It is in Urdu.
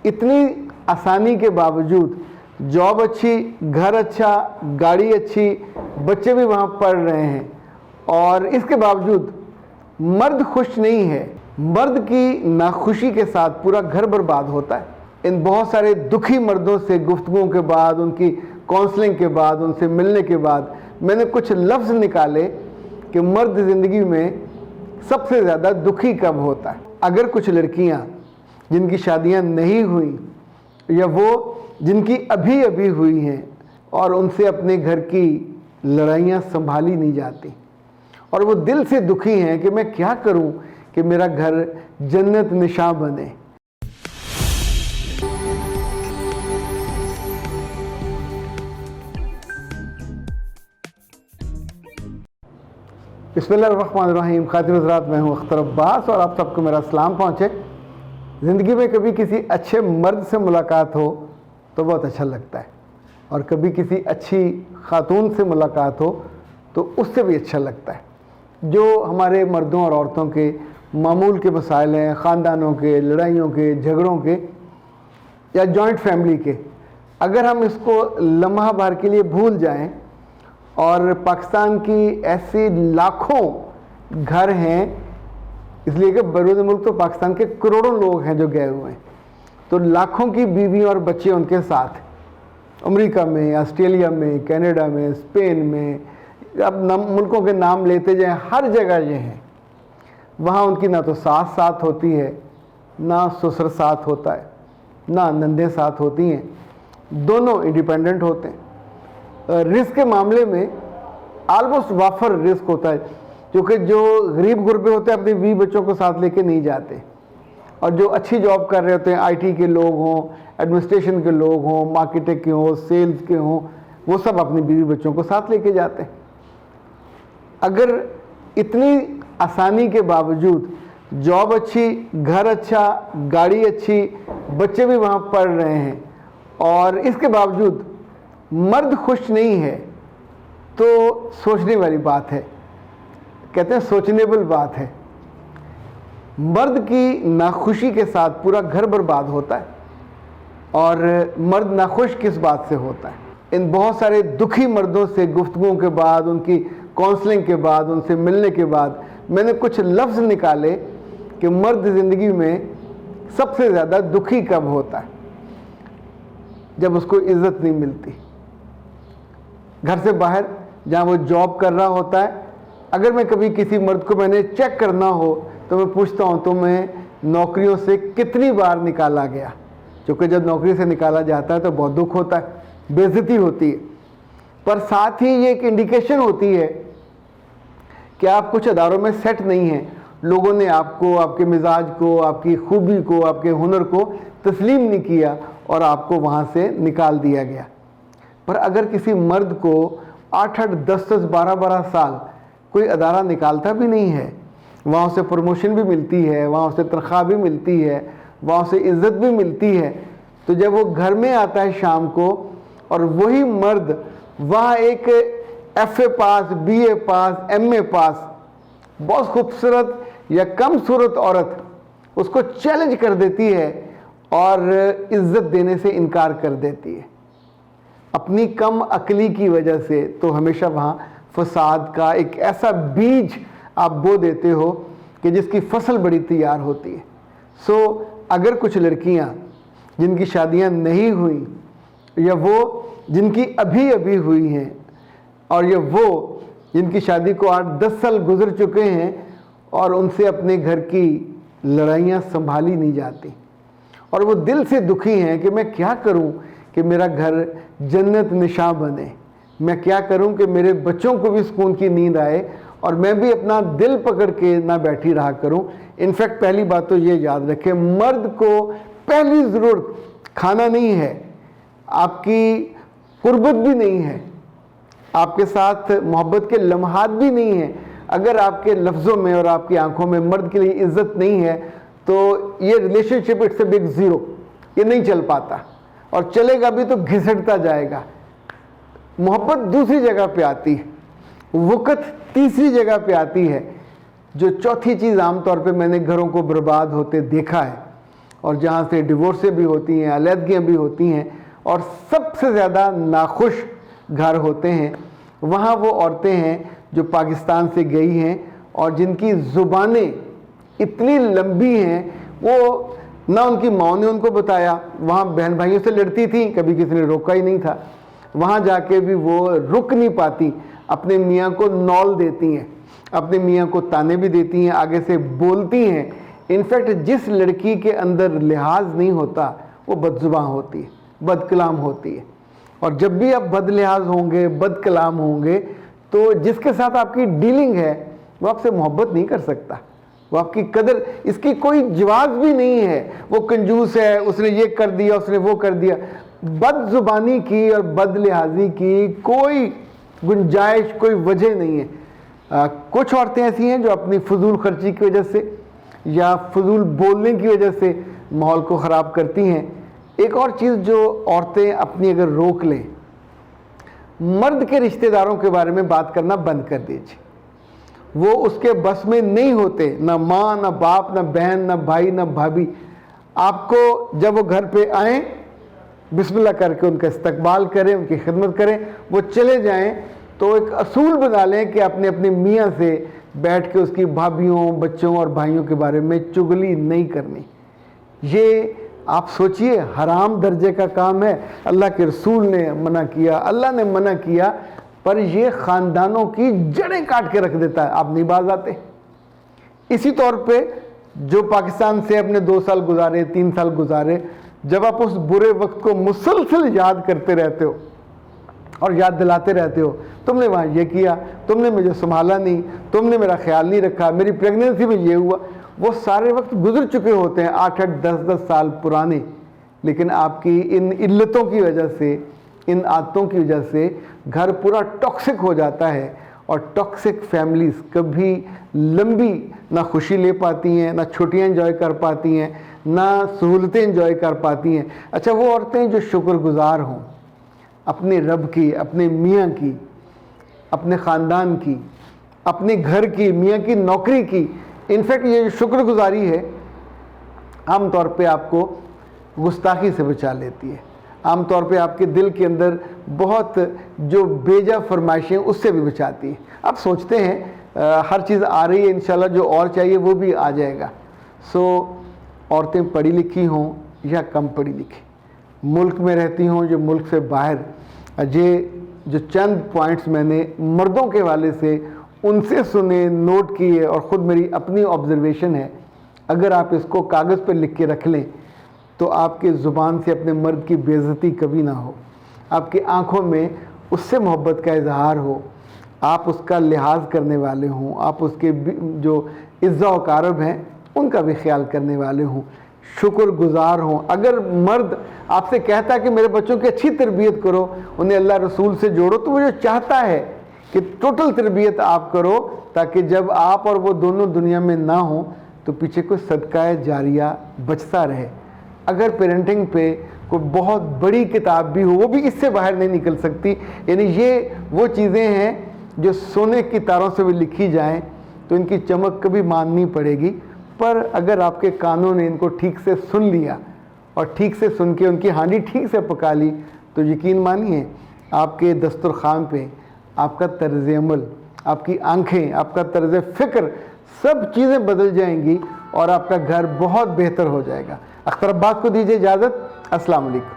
اتنی آسانی کے باوجود جاب اچھی، گھر اچھا، گاڑی اچھی، بچے بھی وہاں پڑھ رہے ہیں، اور اس کے باوجود مرد خوش نہیں ہے. مرد کی ناخوشی کے ساتھ پورا گھر برباد ہوتا ہے. ان بہت سارے دکھی مردوں سے گفتگوؤں کے بعد، ان کی کونسلنگ کے بعد، ان سے ملنے کے بعد میں نے کچھ لفظ نکالے کہ مرد زندگی میں سب سے زیادہ دکھی کب ہوتا ہے. اگر کچھ لڑکیاں جن کی شادیاں نہیں ہوئیں یا وہ جن کی ابھی ابھی ہوئی ہیں اور ان سے اپنے گھر کی لڑائیاں سنبھالی نہیں جاتی اور وہ دل سے دکھی ہیں کہ میں کیا کروں کہ میرا گھر جنت نشاں بنے. بسم اللہ الرحمن الرحیم. خاطر حضرات، میں ہوں اختر عباس اور آپ سب کو میرا سلام پہنچے. زندگی میں کبھی کسی اچھے مرد سے ملاقات ہو تو بہت اچھا لگتا ہے، اور کبھی کسی اچھی خاتون سے ملاقات ہو تو اس سے بھی اچھا لگتا ہے. جو ہمارے مردوں اور عورتوں کے معمول کے مسائل ہیں، خاندانوں کے، لڑائیوں کے، جھگڑوں کے یا جوائنٹ فیملی کے، اگر ہم اس کو لمحہ بھر کے لیے بھول جائیں، اور پاکستان کی ایسی لاکھوں گھر ہیں، اس لیے کہ بیرون ملک تو پاکستان کے کروڑوں لوگ ہیں جو گئے ہوئے ہیں، تو لاکھوں کی بیوی اور بچے ان کے ساتھ امریکہ میں، آسٹریلیا میں، کینیڈا میں، اسپین میں، اب ملکوں کے نام لیتے جائیں، ہر جگہ یہ ہیں. وہاں ان کی نہ تو ساس ساتھ ہوتی ہے، نہ سسر ساتھ ہوتا ہے، نہ نندیں ساتھ ہوتی ہیں، دونوں انڈیپینڈنٹ ہوتے ہیں. رزق کے معاملے میں آلموسٹ وافر رزق ہوتا ہے، کیونکہ جو غریب غربے ہوتے ہیں اپنے بیوی بچوں کو ساتھ لے کے نہیں جاتے، اور جو اچھی جاب کر رہے ہوتے ہیں، آئی ٹی کے لوگ ہوں، ایڈمنسٹریشن کے لوگ ہوں، مارکیٹنگ کے ہوں، سیلز کے ہوں، وہ سب اپنی بیوی بچوں کو ساتھ لے کے جاتے ہیں. اگر اتنی آسانی کے باوجود جاب اچھی، گھر اچھا، گاڑی اچھی، بچے بھی وہاں پڑھ رہے ہیں، اور اس کے باوجود مرد خوش نہیں ہے تو سوچنے والی بات ہے. کہتے ہیں سوچنیبل بات ہے. مرد کی ناخوشی کے ساتھ پورا گھر برباد ہوتا ہے، اور مرد ناخوش کس بات سے ہوتا ہے. ان بہت سارے دکھی مردوں سے گفتگوؤں کے بعد، ان کی کونسلنگ کے بعد، ان سے ملنے کے بعد میں نے کچھ لفظ نکالے کہ مرد زندگی میں سب سے زیادہ دکھی کب ہوتا ہے. جب اس کو عزت نہیں ملتی. گھر سے باہر جہاں وہ جاب کر رہا ہوتا ہے، اگر میں کبھی کسی مرد کو میں نے چیک کرنا ہو تو میں پوچھتا ہوں تمہیں نوکریوں سے کتنی بار نکالا گیا، کیونکہ جب نوکری سے نکالا جاتا ہے تو بہت دکھ ہوتا ہے، بے عزتی ہوتی ہے. پر ساتھ ہی یہ ایک انڈیکیشن ہوتی ہے کہ آپ کچھ اداروں میں سیٹ نہیں ہیں، لوگوں نے آپ کو، آپ کے مزاج کو، آپ کی خوبی کو، آپ کے ہنر کو تسلیم نہیں کیا اور آپ کو وہاں سے نکال دیا گیا. پر اگر کسی مرد کو 8-8 10-10 12-12 سال کوئی ادارہ نکالتا بھی نہیں ہے، وہاں سے پروموشن بھی ملتی ہے، وہاں سے تنخواہ بھی ملتی ہے، وہاں سے عزت بھی ملتی ہے، تو جب وہ گھر میں آتا ہے شام کو اور وہی مرد وہاں ایک F A pass, B A pass, M A pass بہت خوبصورت یا کم صورت عورت اس کو چیلنج کر دیتی ہے اور عزت دینے سے انکار کر دیتی ہے اپنی کم عقلی کی وجہ سے، تو ہمیشہ وہاں فساد کا ایک ایسا بیج آپ بو دیتے ہو کہ جس کی فصل بڑی تیار ہوتی ہے. اگر کچھ لڑکیاں جن کی شادیاں نہیں ہوئیں یا وہ جن کی ابھی ابھی ہوئی ہیں، اور یہ وہ جن کی شادی کو 8-10 سال گزر چکے ہیں اور ان سے اپنے گھر کی لڑائیاں سنبھالی نہیں جاتی، اور وہ دل سے دکھی ہیں کہ میں کیا کروں کہ میرا گھر جنت نشاں بنے، میں کیا کروں کہ میرے بچوں کو بھی سکون کی نیند آئے اور میں بھی اپنا دل پکڑ کے نہ بیٹھی رہا کروں. انفیکٹ پہلی بات تو یہ یاد رکھیں، مرد کو پہلی ضرورت کھانا نہیں ہے، آپ کی قربت بھی نہیں ہے، آپ کے ساتھ محبت کے لمحات بھی نہیں ہیں. اگر آپ کے لفظوں میں اور آپ کی آنکھوں میں مرد کے لیے عزت نہیں ہے تو یہ relationship it's a big zero, یہ نہیں چل پاتا، اور چلے گا بھی تو گھسٹتا جائے گا. محبت دوسری جگہ پہ آتی ہے، وقت تیسری جگہ پہ آتی ہے. جو چوتھی چیز عام طور پہ میں نے گھروں کو برباد ہوتے دیکھا ہے اور جہاں سے ڈیورسیں بھی ہوتی ہیں, علیحدگیاں بھی ہوتی ہیں, اور سب سے زیادہ ناخوش گھر ہوتے ہیں, وہاں وہ عورتیں ہیں جو پاکستان سے گئی ہیں اور جن کی زبانیں اتنی لمبی ہیں, وہ نہ ان کی ماں نے ان کو بتایا, وہاں بہن بھائیوں سے لڑتی تھیں, کبھی کسی نے روکا ہی نہیں تھا, وہاں جا کے بھی وہ رک نہیں پاتی, اپنے میاں کو نول دیتی ہیں, اپنے میاں کو تانے بھی دیتی ہیں, آگے سے بولتی ہیں. انفیکٹ جس لڑکی کے اندر لحاظ نہیں ہوتا وہ بد زباں ہوتی ہے, بد کلام ہوتی ہے, اور جب بھی آپ بد لحاظ ہوں گے, بد کلام ہوں گے, تو جس کے ساتھ آپ کی ڈیلنگ ہے وہ آپ سے محبت نہیں کر سکتا, وہ آپ کی قدر, اس کی کوئی جواز بھی نہیں ہے, وہ کنجوس ہے, اس نے یہ کر دیا, اس نے وہ کر دیا. بد زبانی کی اور بد لحاظی کی کوئی گنجائش, کوئی وجہ نہیں ہے. کچھ عورتیں ایسی ہیں جو اپنی فضول خرچی کی وجہ سے یا فضول بولنے کی وجہ سے ماحول کو خراب کرتی ہیں. ایک اور چیز جو عورتیں اپنی اگر روک لیں, مرد کے رشتہ داروں کے بارے میں بات کرنا بند کر دیجیے. وہ اس کے بس میں نہیں ہوتے, نہ ماں, نہ باپ, نہ بہن, نہ بھائی, نہ بھابھی. آپ کو جب وہ گھر پہ آئیں, بسم اللہ کر کے ان کا استقبال کریں, ان کی خدمت کریں, وہ چلے جائیں تو ایک اصول بنا لیں کہ اپنے اپنے میاں سے بیٹھ کے اس کی بھابھیوں, بچوں اور بھائیوں کے بارے میں چغلی نہیں کرنی. یہ آپ سوچئے حرام درجے کا کام ہے, اللہ کے رسول نے منع کیا, اللہ نے منع کیا, پر یہ خاندانوں کی جڑیں کاٹ کے رکھ دیتا ہے, آپ نہیں باز آتے. اسی طور پہ جو پاکستان سے اپنے 2 سال گزارے, 3 سال گزارے, جب آپ اس برے وقت کو مسلسل یاد کرتے رہتے ہو اور یاد دلاتے رہتے ہو, تم نے وہاں یہ کیا, تم نے مجھے سنبھالا نہیں, تم نے میرا خیال نہیں رکھا, میری پریگننسی میں یہ ہوا, وہ سارے وقت گزر چکے ہوتے ہیں, 8-8, 10-10 سال پرانے. لیکن آپ کی ان علتوں کی وجہ سے, ان عادتوں کی وجہ سے گھر پورا ٹاکسک ہو جاتا ہے, اور ٹاکسک فیملیز کبھی لمبی نہ خوشی لے پاتی ہیں, نہ چھٹیاں انجوائے کر پاتی ہیں, نہ سہولتیں انجوائے کر پاتی ہیں. اچھا, وہ عورتیں جو شکر گزار ہوں اپنے رب کی, اپنے میاں کی, اپنے خاندان کی, اپنے گھر کی, میاں کی نوکری کی. انفیکٹ یہ جو شکر گزاری ہے عام طور پہ آپ کو گستاخی سے بچا لیتی ہے, عام طور پہ آپ کے دل کے اندر بہت جو بیجا فرمائشیں اس سے بھی بچاتی ہے. آپ سوچتے ہیں ہر چیز آ رہی ہے, انشاءاللہ جو اور چاہیے وہ بھی آ جائے گا. سو عورتیں پڑھی لکھی ہوں یا کم پڑھی لکھی, ملک میں رہتی ہوں جو ملک سے باہر, یہ جو چند پوائنٹس میں نے مردوں کے حوالے سے ان سے سنے, نوٹ کیے, اور خود میری اپنی آبزرویشن ہے, اگر آپ اس کو کاغذ پہ لکھ کے رکھ لیں تو آپ کی زبان سے اپنے مرد کی بے عزتی کبھی نہ ہو, آپ کی آنکھوں میں اس سے محبت کا اظہار ہو, آپ اس کا لحاظ کرنے والے ہوں, آپ اس کے جو عزت و کارب ہیں ان کا بھی خیال کرنے والے ہوں, شکر گزار ہوں. اگر مرد آپ سے کہتا ہے کہ میرے بچوں کی اچھی تربیت کرو, انہیں اللہ رسول سے جوڑو, تو وہ جو چاہتا ہے کہ ٹوٹل تربیت آپ کرو, تاکہ جب آپ اور وہ دونوں دنیا میں نہ ہوں تو پیچھے کوئی صدقہ جاریہ بچتا رہے. اگر پیرنٹنگ پہ کوئی بہت بڑی کتاب بھی ہو, وہ بھی اس سے باہر نہیں نکل سکتی. یعنی یہ وہ چیزیں ہیں جو سونے کی تاروں سے بھی لکھی جائیں تو ان کی چمک کبھی ماننی پڑے گی. پر اگر آپ کے کانوں نے ان کو ٹھیک سے سن لیا اور ٹھیک سے سن کے ان کی ہانڈی ٹھیک سے پکا لی, تو یقین مانیے آپ کے دسترخوان پہ آپ کا طرز عمل, آپ کی آنکھیں, آپ کا طرز فکر, سب چیزیں بدل جائیں گی اور آپ کا گھر بہت بہتر ہو جائے گا. اختر عباس کو دیجیے اجازت. السلام علیکم.